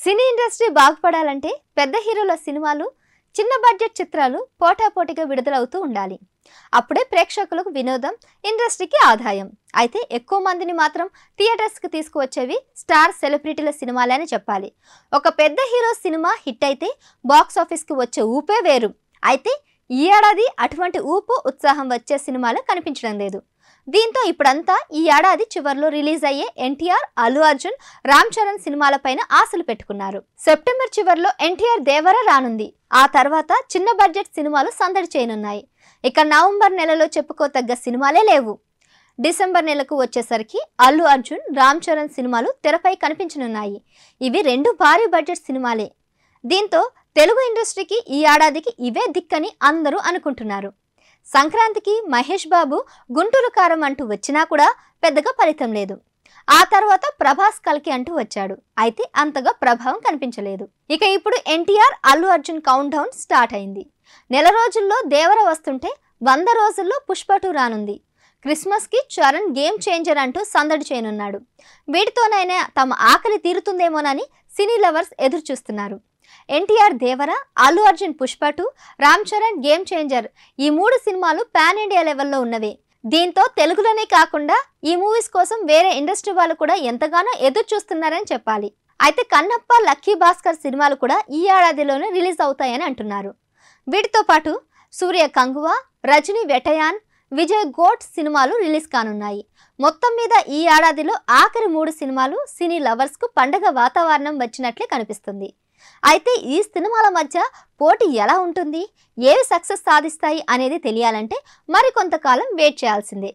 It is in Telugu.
సినీ ఇండస్ట్రీ బాగుపడాలంటే పెద్ద హీరోల సినిమాలు, చిన్న బడ్జెట్ చిత్రాలు పోటాపోటీగా విడుదలవుతూ ఉండాలి. అప్పుడే ప్రేక్షకులకు వినోదం, ఇండస్ట్రీకి ఆదాయం. అయితే ఎక్కువ మందిని మాత్రం థియేటర్స్కి తీసుకువచ్చేవి స్టార్ సెలబ్రిటీల సినిమాలే అని చెప్పాలి. ఒక పెద్ద హీరో సినిమా హిట్ అయితే బాక్స్ ఆఫీస్కి వచ్చే ఊపే వేరు. అయితే ఈ ఏడాది అటువంటి ఊపు, ఉత్సాహం వచ్చే సినిమాలు కనిపించడం లేదు. దీంతో ఇప్పుడంతా ఈ ఏడాది చివర్లో రిలీజ్ అయ్యే ఎన్టీఆర్, అల్లు అర్జున్, రామ్ చరణ్ సినిమాలపైన ఆశలు పెట్టుకున్నారు. సెప్టెంబర్ చివర్లో ఎన్టీఆర్ దేవర రానుంది. ఆ తర్వాత చిన్న బడ్జెట్ సినిమాలు సందడి చేయనున్నాయి. ఇక నవంబర్ నెలలో చెప్పుకోతగ్గ సినిమాలే లేవు. డిసెంబర్ నెలకు వచ్చేసరికి అల్లు అర్జున్, రామ్ చరణ్ సినిమాలు తెరపై కనిపించనున్నాయి. ఇవి రెండు భారీ బడ్జెట్ సినిమాలే. దీంతో తెలుగు ఇండస్ట్రీకి ఈ ఏడాదికి ఇవే దిక్కని అందరూ అనుకుంటున్నారు. సంక్రాంతికి మహేష్ బాబు గుంటూరు కారం అంటూ వచ్చినా కూడా పెద్దగా ఫలితం లేదు. ఆ తర్వాత ప్రభాస్ కల్కి అంటూ వచ్చాడు. అయితే అంతగా ప్రభావం కనిపించలేదు. ఇక ఇప్పుడు NTR, Allu Arjun count down start అయింది. నెల రోజుల్లో దేవర వస్తుంటే 100 రోజుల్లో పుష్ప 2 రానుంది. క్రిస్మస్కి చరణ్ గేమ్ చేంజర్ అంటూ సందడి చేయనున్నాడు. వీటితోనైనా తమ ఆకలి తీరుతుందేమోనని సినీ లవర్స్ ఎదురు చూస్తున్నారు. ఎన్టీఆర్ దేవర, అల్లు అర్జున్ పుష్ప 2, రామ్ చరణ్ గేమ్ చేంజర్ ఈ 3 సినిమాలు పాన్ ఇండియా లెవెల్లో ఉన్నవే. దీంతో తెలుగులోనే కాకుండా ఈ మూవీస్ కోసం వేరే ఇండస్ట్రీ వాళ్ళు కూడా ఎంతగానో ఎదురు చూస్తున్నారని చెప్పాలి. అయితే కన్నప్ప, లక్కీ భాస్కర్ సినిమాలు కూడా ఈ ఏడాదిలోనే రిలీజ్ అవుతాయని అంటున్నారు. వీటితో పాటు సూర్య కంగువా, రజనీ వెటయాన్, విజయ్ గోట్ సినిమాలు రిలీజ్ కానున్నాయి. మొత్తం మీద ఈ ఏడాదిలో ఆఖరి 3 సినిమాలు సినీ లవర్స్కు పండగ వాతావరణం వచ్చినట్లే కనిపిస్తుంది. అయితే ఈ సినిమాల మధ్య పోటీ ఎలా ఉంటుంది, ఏవి సక్సెస్ సాధిస్తాయి అనేది తెలియాలంటే మరికొంతకాలం వెయిట్ చేయాల్సిందే.